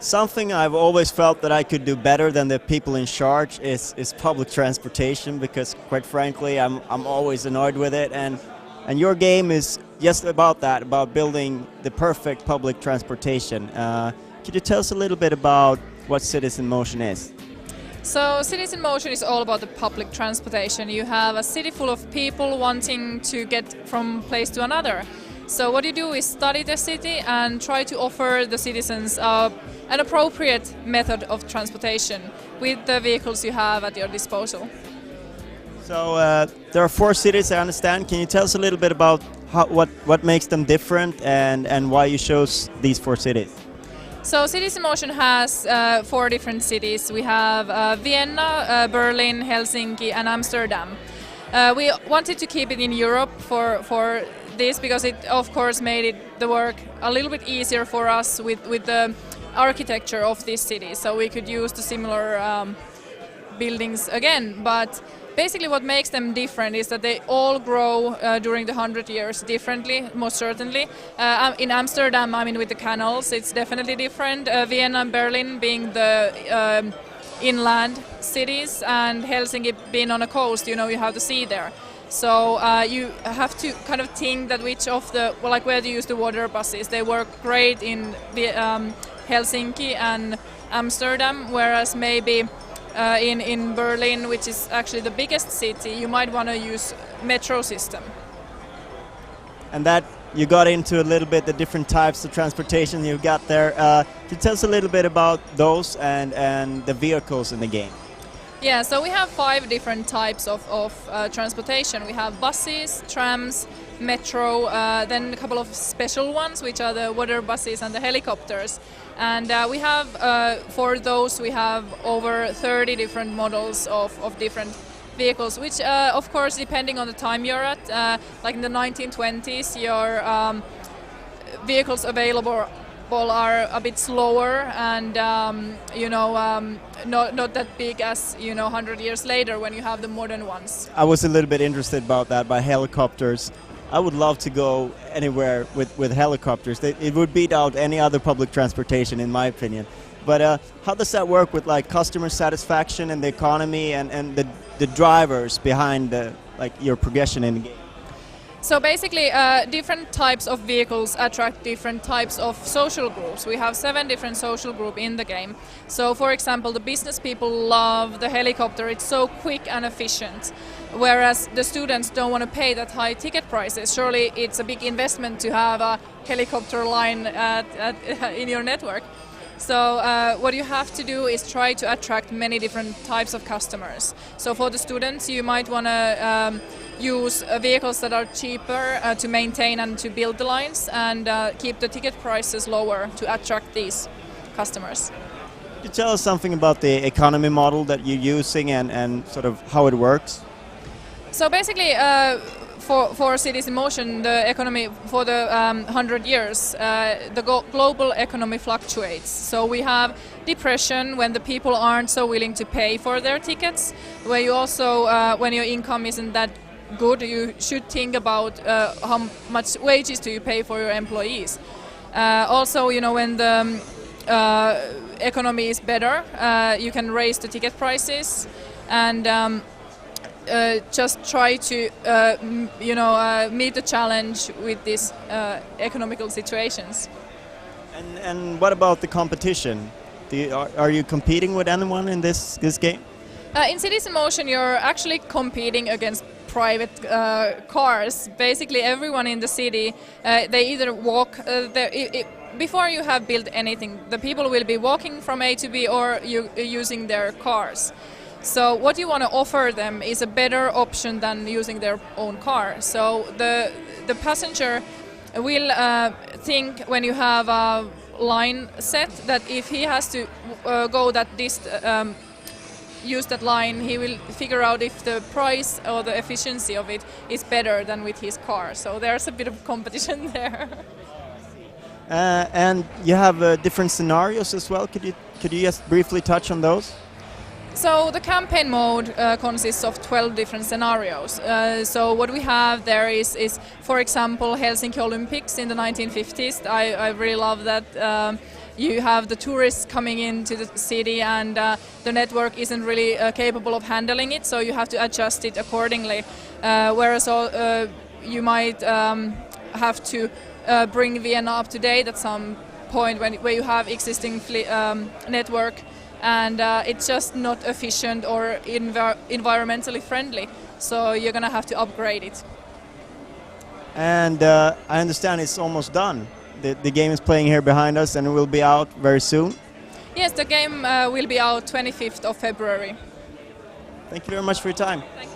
Something I've always felt that I could do better than the people in charge is public transportation, because quite frankly I'm always annoyed with it, and your game is just about that, about building the perfect public transportation. Could you tell us a little bit about what Cities in Motion is? So Cities in Motion is all about the public transportation. You have a city full of people wanting to get from place to another. So what you do is study the city and try to offer the citizens an appropriate method of transportation with the vehicles you have at your disposal. So there are 4 cities, I understand. Can you tell us a little bit about what makes them different and why you chose these 4 cities? So Cities in Motion has 4 different cities. We have Vienna, Berlin, Helsinki and Amsterdam. We wanted to keep it in Europe for this because it of course made the work a little bit easier for us with the architecture of this city, so we could use the similar buildings again. But basically what makes them different is that they all grow during the 100 years differently, most certainly. In Amsterdam, I mean, with the canals, it's definitely different. Vienna and Berlin being the inland cities, and Helsinki being on a coast, you have the sea there. So you have to kind of think that which of the, where to use the water buses. They work great in Helsinki and Amsterdam, whereas maybe in Berlin, which is actually the biggest city, you might want to use metro system. And that you got into a little bit the different types of transportation you got there. Can you tell us a little bit about those and the vehicles in the game? Yeah, so we have 5 different types of transportation. We have buses, trams, metro, then a couple of special ones, which are the water buses and the helicopters. And we have, for those, we have over 30 different models of different vehicles, which of course, depending on the time you're at, like in the 1920s, your vehicles available are a bit slower and not that big as 100 years later when you have the modern ones. I was a little bit interested about that, by helicopters. I would love to go anywhere with helicopters. It would beat out any other public transportation, in my opinion. But how does that work with customer satisfaction and the economy and the drivers behind your progression in the game? So basically, different types of vehicles attract different types of social groups. We have 7 different social groups in the game. So for example, the business people love the helicopter. It's so quick and efficient. Whereas the students don't want to pay that high ticket prices. Surely it's a big investment to have a helicopter line in your network. So what you have to do is try to attract many different types of customers. So for the students, you might want to use vehicles that are cheaper to maintain and to build the lines, and keep the ticket prices lower to attract these customers. Could you tell us something about the economy model that you're using and sort of how it works? So basically, for Cities in Motion, the economy for the 100 years, the global economy fluctuates. So we have depression when the people aren't so willing to pay for their tickets, where you also, when your income isn't that good, you should think about how much wages do you pay for your employees. Also, when the economy is better, you can raise the ticket prices and just try to meet the challenge with these economical situations. And what about the competition? Are you competing with anyone in this game? In Cities in Motion, you're actually competing against private cars. Basically, everyone in the city, they either walk. Before you have built anything, the people will be walking from A to B or using their cars. So what you want to offer them is a better option than using their own car. So the passenger will think, when you have a line set, that if he has to go that use that line, he will figure out if the price or the efficiency of it is better than with his car. So there's a bit of competition there. And you have different scenarios as well. Could you just briefly touch on those? So the campaign mode consists of 12 different scenarios. So what we have there is for example, Helsinki Olympics in the 1950s. I really love that you have the tourists coming into the city, and the network isn't really capable of handling it, so you have to adjust it accordingly. Whereas you might have to bring Vienna up to date at some point where you have existing network, and it's just not efficient or environmentally friendly, so you're going to have to upgrade it. And I understand it's almost done. The game is playing here behind us and it will be out very soon. Yes, the game will be out 25th of February. Thank you very much for your time. Thank you.